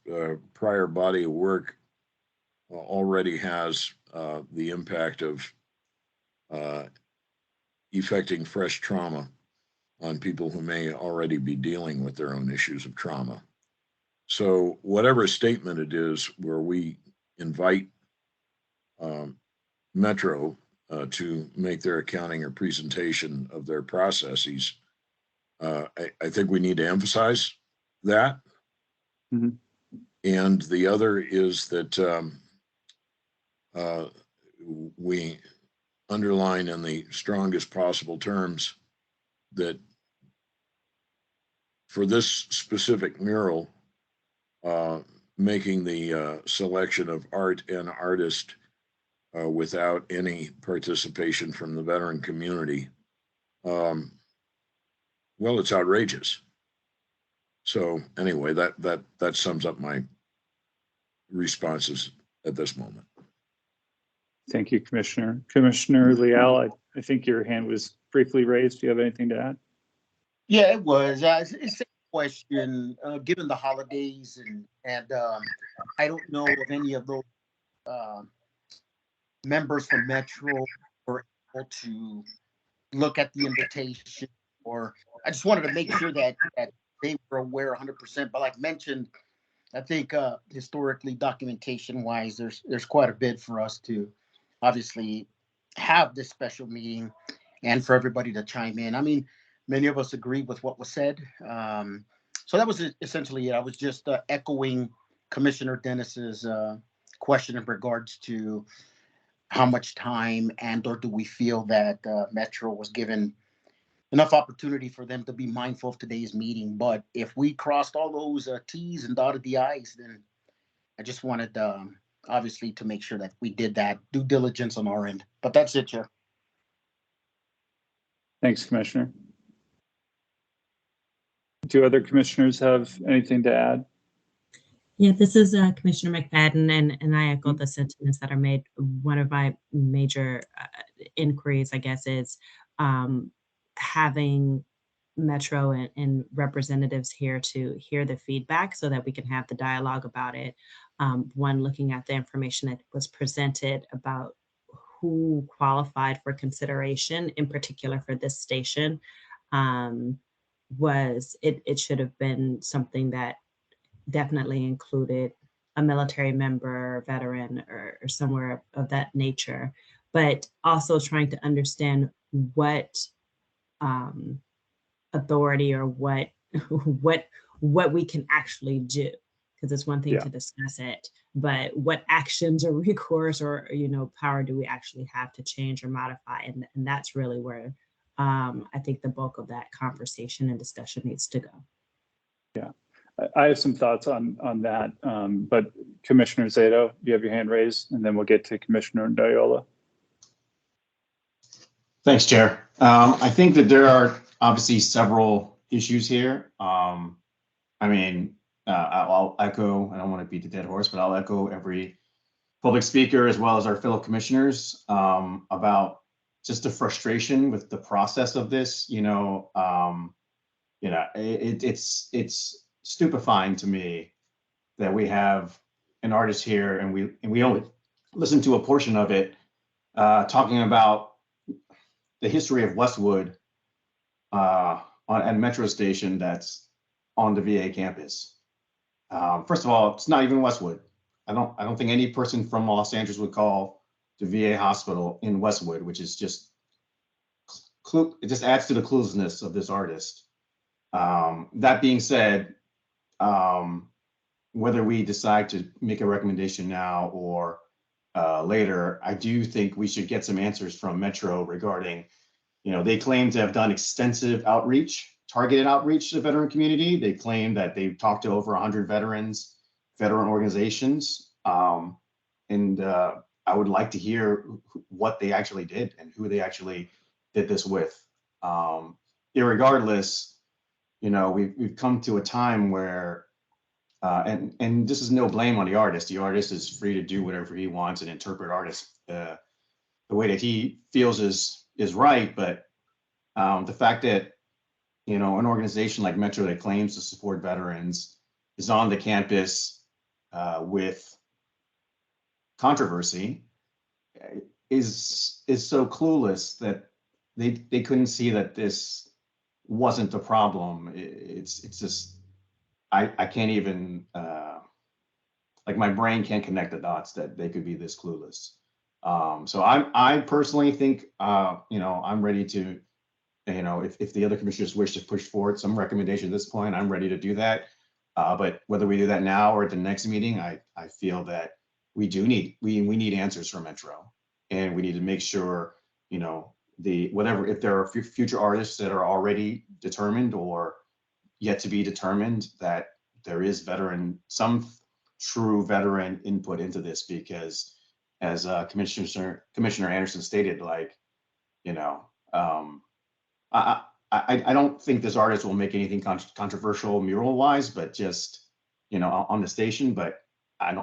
prior body of work already has the impact of effecting fresh trauma on people who may already be dealing with their own issues of trauma. So whatever statement it is where we invite Metro to make their accounting or presentation of their processes, I think we need to emphasize that. Mm-hmm. And the other is that we underline in the strongest possible terms that for this specific mural, making the selection of art and artist without any participation from the veteran community, well, it's outrageous. So anyway, that sums up my responses at this moment. Thank you, Commissioner. Commissioner Leal, I think your hand was briefly raised. Do you have anything to add? Yeah, it was. It's a question. Given the holidays and I don't know if any of those members from Metro were able to look at the invitation, or I just wanted to make sure that they were aware 100%. But like mentioned, I think historically, documentation wise, there's quite a bit for us to obviously have this special meeting and for everybody to chime in. I mean, many of us agree with what was said. So that was essentially it. I was just echoing Commissioner Dennis's question in regards to how much time and or do we feel that Metro was given enough opportunity for them to be mindful of today's meeting. But if we crossed all those T's and dotted the I's, then I just wanted obviously to make sure that we did that due diligence on our end. But that's it, Chair. Thanks, Commissioner. Do other commissioners have anything to add? Yeah, this is Commissioner McFadden, and I echo the sentiments that are made. One of my major inquiries, I guess, is having Metro and representatives here to hear the feedback so that we can have the dialogue about it. One, looking at the information that was presented about who qualified for consideration, in particular for this station, it should have been something that definitely included a military member, veteran, or somewhere of that nature, but also trying to understand what authority or what we can actually do, because it's one thing to discuss it, but what actions or recourse or power do we actually have to change or modify, and that's really where I think the bulk of that conversation and discussion needs to go. Yeah, I have some thoughts on that, but Commissioner Zato, you have your hand raised, and then we'll get to Commissioner Ndiola. Thanks, Chair. I think that there are obviously several issues here. I'll echo, I don't want to beat the dead horse, but I'll echo every public speaker as well as our fellow commissioners about just the frustration with the process of this. It's stupefying to me that we have an artist here and we only listen to a portion of it talking about the history of Westwood at Metro Station that's on the VA campus. First of all, it's not even Westwood. I don't think any person from Los Angeles would call the VA hospital in Westwood, which is just it just adds to the cluelessness of this artist. That being said, whether we decide to make a recommendation now or later, I do think we should get some answers from Metro regarding, they claim to have done extensive outreach, targeted outreach to the veteran community. They claim that they've talked to over 100 veterans, veteran organizations. And I would like to hear what they actually did and who they actually did this with. Irregardless, we've come to a time where, and this is no blame on the artist. The artist is free to do whatever he wants and interpret artists the way that he feels is right. But the fact that, an organization like Metro that claims to support veterans is on the campus with controversy is so clueless that they couldn't see that this wasn't the problem. It's just, I can't even, like my brain can't connect the dots that they could be this clueless. So I personally think, I'm ready to, if the other commissioners wish to push forward some recommendation at this point, I'm ready to do that. But whether we do that now or at the next meeting, I feel that we need answers from Metro, and we need to make sure, if there are future artists that are already determined or yet to be determined, that there is some true veteran input into this, because as Commissioner Anderson stated, I don't think this artist will make anything controversial mural wise, but just, on the station, but I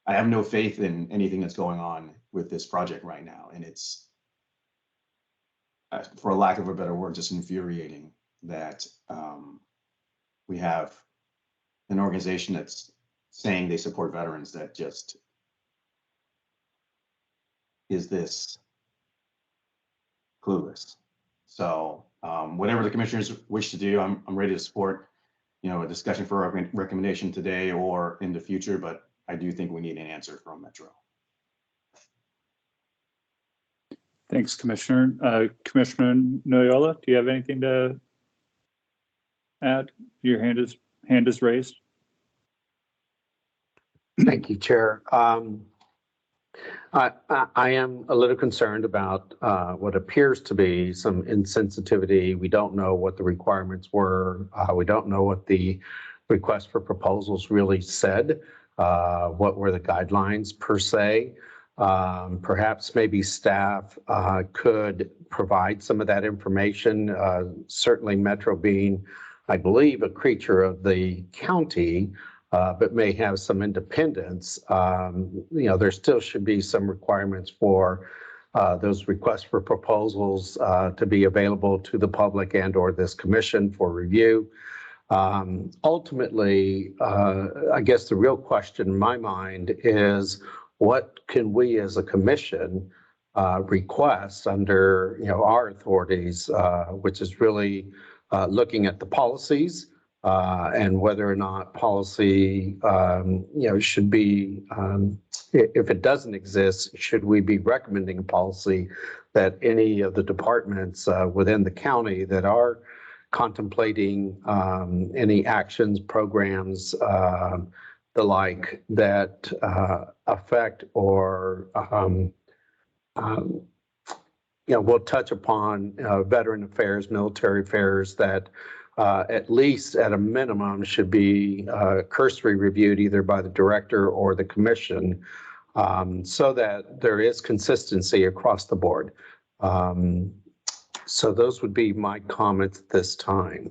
have no faith in anything that's going on with this project right now. And it's, for lack of a better word, just infuriating that we have an organization that's saying they support veterans that just is this clueless. So whatever the commissioners wish to do, I'm ready to support, a discussion for a recommendation today or in the future, but I do think we need an answer from Metro. Thanks, Commissioner. Commissioner Noyola, do you have anything to add? Your hand is raised. Thank you, Chair. I am a little concerned about what appears to be some insensitivity. We don't know what the requirements were. We don't know what the request for proposals really said. What were the guidelines per se? Perhaps maybe staff could provide some of that information. Certainly Metro being, I believe, a creature of the county, but may have some independence. There still should be some requirements for those requests for proposals to be available to the public and or this commission for review. Ultimately, I guess the real question in my mind is, what can we as a commission request under our authorities, which is really looking at the policies and whether or not policy should be, if it doesn't exist, should we be recommending a policy that any of the departments within the county that are contemplating any actions, programs, the like that affect or we'll touch upon veteran affairs, military affairs that at least at a minimum should be cursory reviewed either by the director or the commission so that there is consistency across the board. So those would be my comments at this time.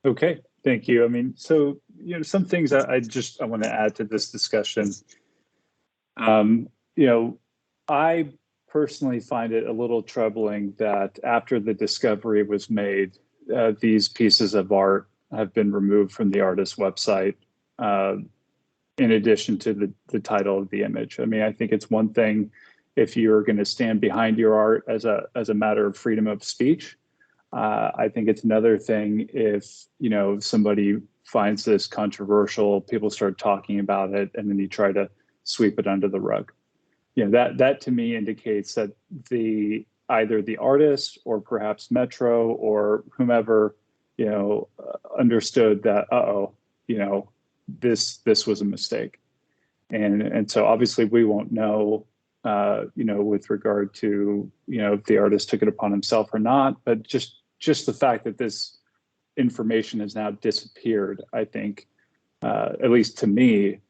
Okay, thank you. I mean, so, some things I want to add to this discussion. I personally find it a little troubling that after the discovery was made, these pieces of art have been removed from the artist's website, in addition to the title of the image. I mean, I think it's one thing if you're going to stand behind your art as a matter of freedom of speech. I think it's another thing if, somebody finds this controversial, people start talking about it, and then you try to sweep it under the rug. that to me indicates that either the artist or perhaps Metro or whomever, understood that, this was a mistake. And so obviously we won't know, with regard to, if the artist took it upon himself or not, but just the fact that this information has now disappeared, I think, at least to me,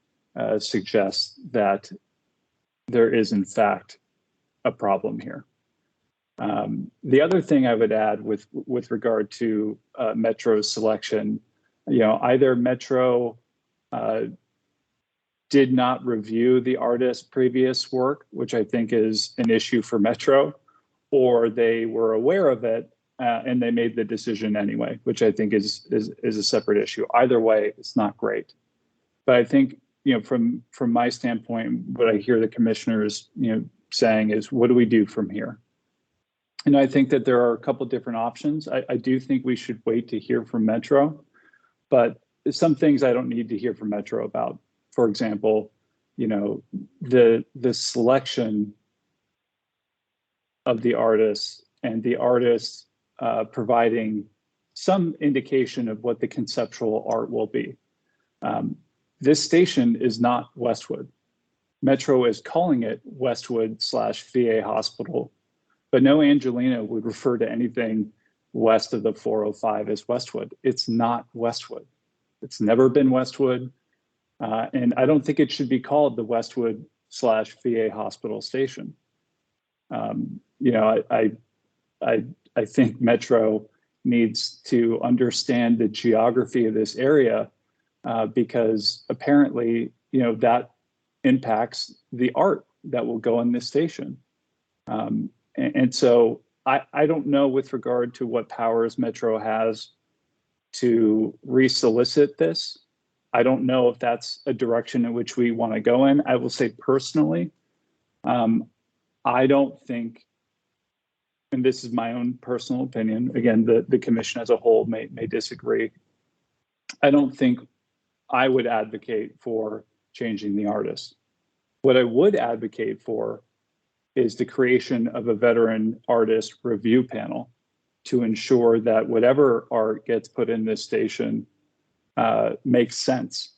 suggests that there is in fact a problem here. The other thing I would add with regard to Metro's selection, either Metro did not review the artist's previous work, which I think is an issue for Metro, or they were aware of it and they made the decision anyway, which I think is a separate issue. Either way, it's not great. But I think, from my standpoint, what I hear the commissioners, saying is, what do we do from here? And I think that there are a couple different options. I do think we should wait to hear from Metro, but some things I don't need to hear from Metro about. For example, the selection of the artists and the artists providing some indication of what the conceptual art will be. This station is not Westwood. Metro is calling it Westwood/VA Hospital, but no Angelina would refer to anything west of the 405 as Westwood. It's not Westwood. It's never been Westwood. And I don't think it should be called the Westwood/VA Hospital station. I think Metro needs to understand the geography of this area because apparently, that impacts the art that will go in this station. And so I don't know with regard to what powers Metro has to resolicit this. I don't know if that's a direction in which we want to go in. I will say personally, I don't think, and this is my own personal opinion, again, the commission as a whole may disagree. I don't think I would advocate for changing the artist. What I would advocate for is the creation of a veteran artist review panel to ensure that whatever art gets put in this station makes sense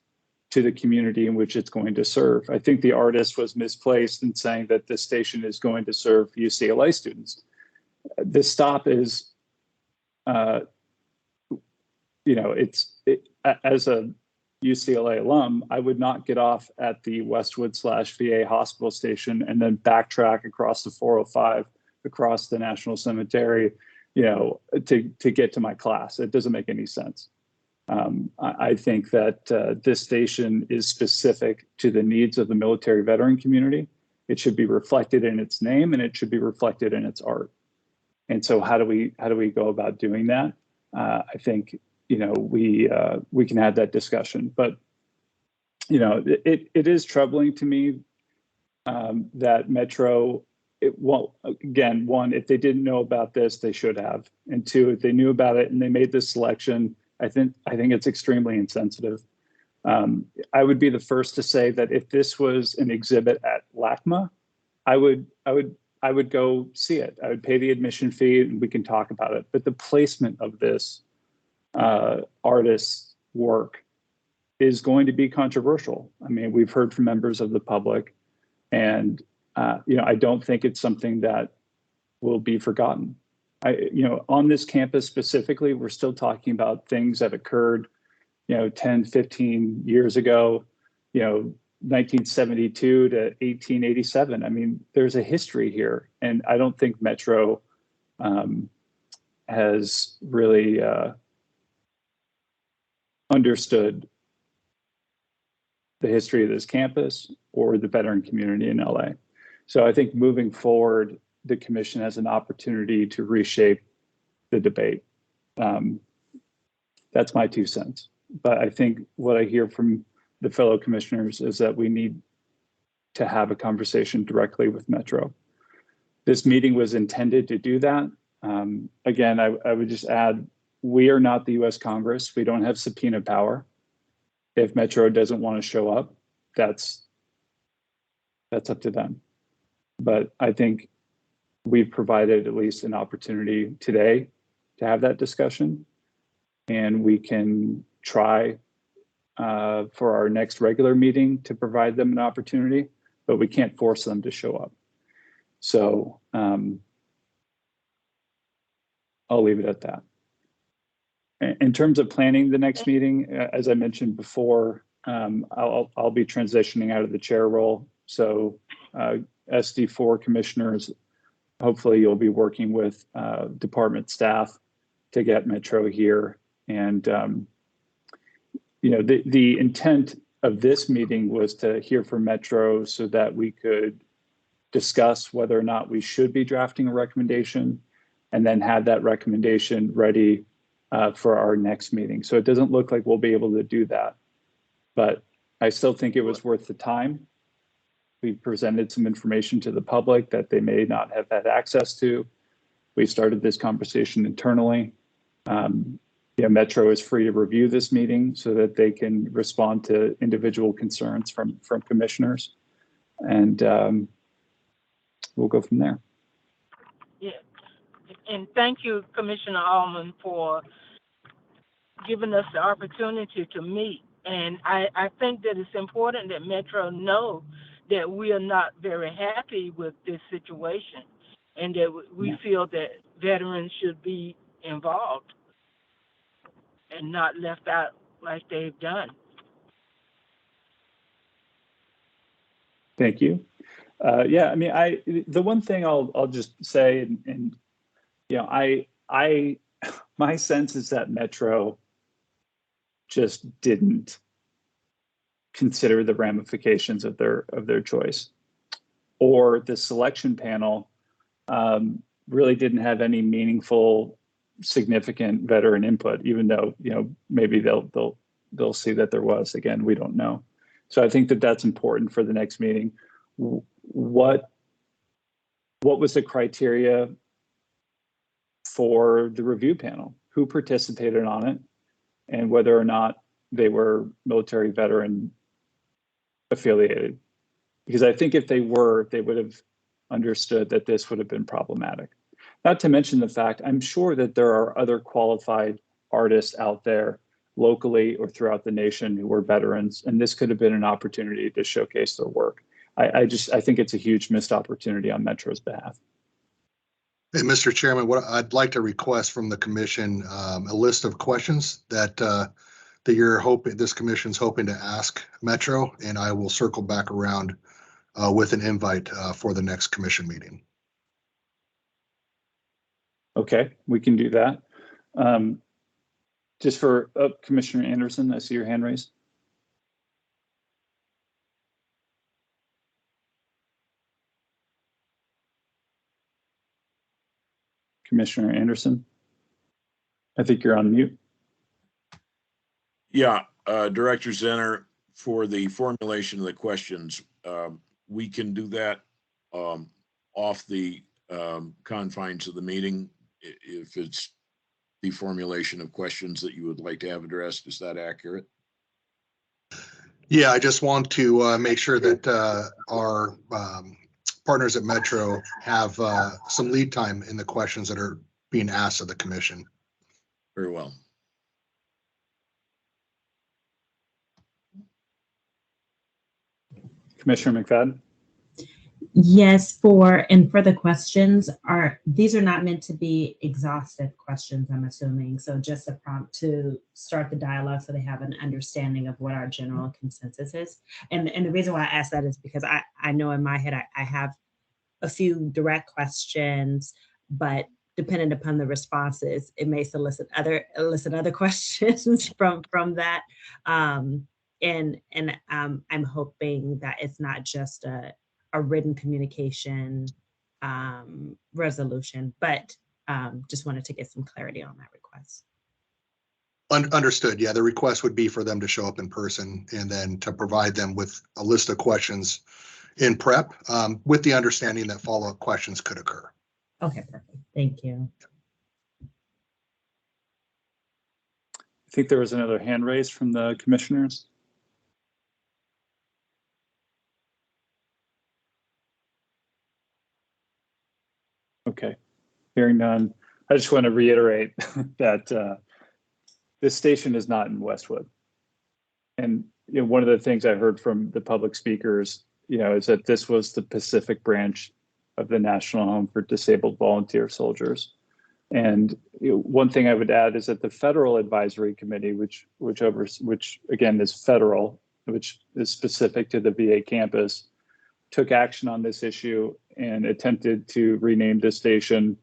to the community in which it's going to serve. I think the artist was misplaced in saying that this station is going to serve UCLA students. The stop is, as a UCLA alum, I would not get off at the Westwood/VA Hospital station and then backtrack across the 405, across the National Cemetery, to get to my class. It doesn't make any sense. I think that this station is specific to the needs of the military veteran community. It should be reflected in its name and it should be reflected in its art. And so how do we go about doing that? I think, we can have that discussion, but, it is troubling to me that Metro, again, one, if they didn't know about this, they should have. And two, if they knew about it and they made this selection, I think it's extremely insensitive. I would be the first to say that if this was an exhibit at LACMA, I would go see it. I would pay the admission fee and we can talk about it. But the placement of this artist's work is going to be controversial. I mean, we've heard from members of the public, and I don't think it's something that will be forgotten. On this campus specifically, we're still talking about things that occurred, 10, 15 years ago, 1972 to 1887. I mean, there's a history here, and I don't think Metro has really understood the history of this campus or the veteran community in LA. So I think moving forward, the commission has an opportunity to reshape the debate. That's my 2 cents. But I think what I hear from the fellow commissioners is that we need to have a conversation directly with Metro. This meeting was intended to do that. Again, I would just add, we are not the US Congress. We don't have subpoena power. If Metro doesn't want to show up, that's up to them. But I think we've provided at least an opportunity today to have that discussion. And we can try for our next regular meeting to provide them an opportunity, but we can't force them to show up. So I'll leave it at that. In terms of planning the next meeting, as I mentioned before, I'll be transitioning out of the chair role. So SD4 commissioners, hopefully you'll be working with department staff to get Metro here. And you know, the intent of this meeting was to hear from Metro so that we could discuss whether or not we should be drafting a recommendation and then have that recommendation ready for our next meeting. So it doesn't look like we'll be able to do that, but I still think it was worth the time. We presented some information to the public that they may not have had access to. We started this conversation internally. Metro is free to review this meeting so that they can respond to individual concerns from commissioners, and we'll go from there. Yeah, and thank you, Commissioner Allman, for giving us the opportunity to meet. And I think that it's important that Metro know that we are not very happy with this situation, and that we feel that veterans should be involved and not left out like they've done. Thank you. Yeah, I mean, the one thing I'll just say, and you know, my sense is that Metro just didn't consider the ramifications of their choice, or the selection panel really didn't have any meaningful, significant veteran input, even though, you know, maybe they'll see that there was. Again, we don't know. So I think that that's important for the next meeting. What was the criteria for the review panel? Who participated on it, and whether or not they were military veteran affiliated? Because I think if they were, they would have understood that this would have been problematic. Not to mention the fact, I'm sure that there are other qualified artists out there locally or throughout the nation who were veterans, and this could have been an opportunity to showcase their work. I think it's a huge missed opportunity on Metro's behalf. And Mr. Chairman, what I'd like to request from the commission, a list of questions that this commission's hoping to ask Metro, and I will circle back around with an invite for the next commission meeting. Okay, we can do that. Just for Commissioner Anderson, I see your hand raised. Commissioner Anderson, I think you're on mute. Yeah, Director Zenner, for the formulation of the questions, we can do that off the confines of the meeting if it's the formulation of questions that you would like to have addressed. Is that accurate? Yeah, I just want to make sure that our partners at Metro have some lead time in the questions that are being asked of the commission. Very well. Commissioner McFadden? Yes, for the questions, these are not meant to be exhaustive questions, I'm assuming. So just a prompt to start the dialogue so they have an understanding of what our general consensus is. And the reason why I ask that is because I know in my head I have a few direct questions, but depending upon the responses, it may elicit other questions from that. I'm hoping that it's not just a written communication resolution, but just wanted to get some clarity on that request. Understood. Yeah, the request would be for them to show up in person and then to provide them with a list of questions in prep, with the understanding that follow-up questions could occur. Okay, perfect. Thank you. I think there was another hand raised from the commissioners. Okay, hearing none. I just want to reiterate that this station is not in Westwood. And one of the things I heard from the public speakers, is that this was the Pacific branch of the National Home for Disabled Volunteer Soldiers. And one thing I would add is that the Federal Advisory Committee, which again is federal, which is specific to the VA campus, took action on this issue and attempted to rename the station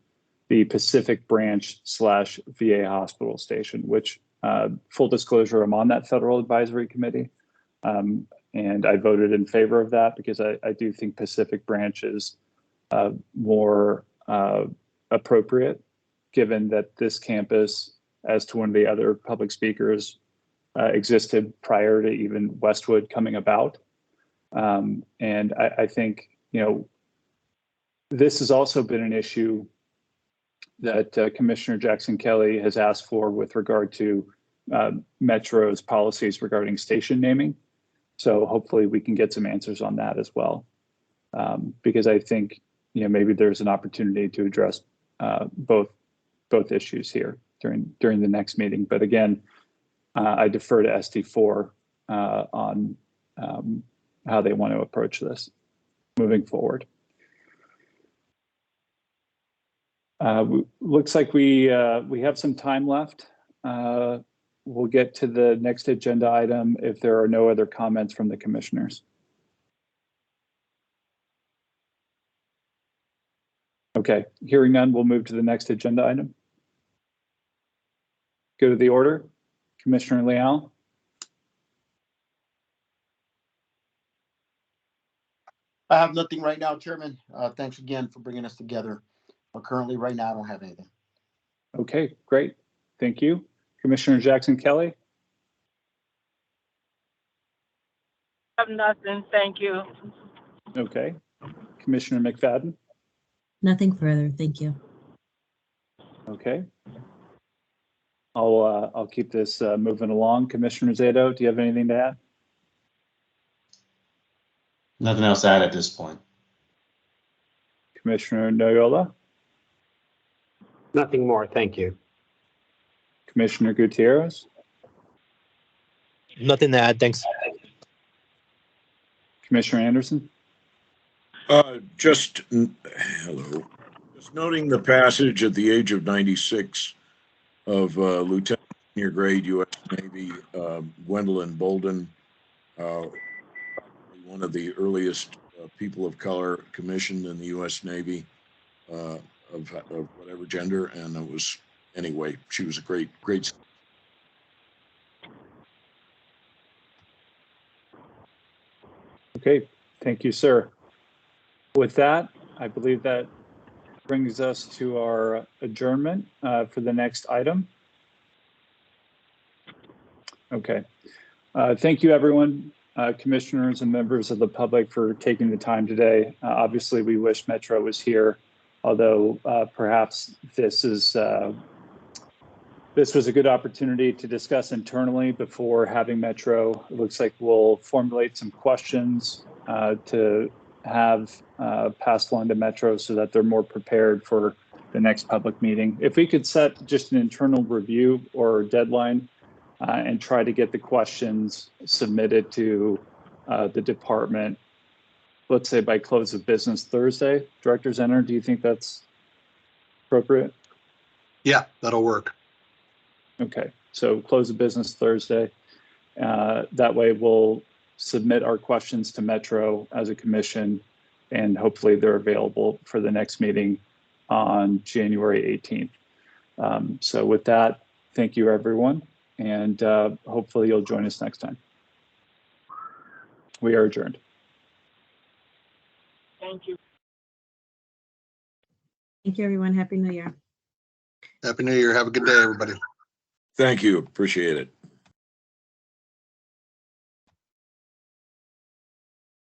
the Pacific Branch / VA Hospital Station, which full disclosure, I'm on that Federal Advisory Committee. And I voted in favor of that because I do think Pacific Branch is more appropriate, given that this campus, as to one of the other public speakers, existed prior to even Westwood coming about. And I think, this has also been an issue that Commissioner Jackson Kelly has asked for with regard to Metro's policies regarding station naming. So hopefully we can get some answers on that as well. Because I think, maybe there's an opportunity to address both issues here during the next meeting. But again, I defer to SD4 on how they want to approach this moving forward. Looks like we have some time left. We'll get to the next agenda item if there are no other comments from the commissioners. Okay, hearing none, we'll move to the next agenda item. Go to the order. Commissioner Leal. I have nothing right now, Chairman. Thanks again for bringing us together. But currently, right now, I don't have anything. Okay, great. Thank you. Commissioner Jackson Kelly. I have nothing, thank you. Okay. Commissioner McFadden. Nothing further. Thank you. Okay. I'll keep this moving along. Commissioner Zato, do you have anything to add? Nothing else to add at this point. Commissioner Noyola. Nothing more. Thank you. Commissioner Gutierrez. Nothing to add. Thanks. Commissioner Anderson. Hello. Just noting the passage at the age of 96 of Lieutenant Senior Grade U.S. Navy Gwendolyn Bolden, one of the earliest people of color commissioned in the U.S. Navy of whatever gender, and it was, anyway, she was a great. Okay, thank you, sir. With that, I believe that brings us to our adjournment for the next item. Okay. Thank you, everyone, commissioners and members of the public, for taking the time today. Obviously, we wish Metro was here, although perhaps this was a good opportunity to discuss internally before having Metro. It looks like we'll formulate some questions to have passed along to Metro so that they're more prepared for the next public meeting. If we could set just an internal review or deadline and try to get the questions submitted to the department, let's say by close of business Thursday. Director Zenner, do you think that's appropriate? Yeah, that'll work. Okay, so close of business Thursday. That way we'll submit our questions to Metro as a commission, and hopefully they're available for the next meeting on January 18th. So with that, thank you, everyone, and hopefully you'll join us next time. We are adjourned. Thank you. Thank you, everyone. Happy New Year. Happy New Year. Have a good day, everybody. Thank you. Appreciate it.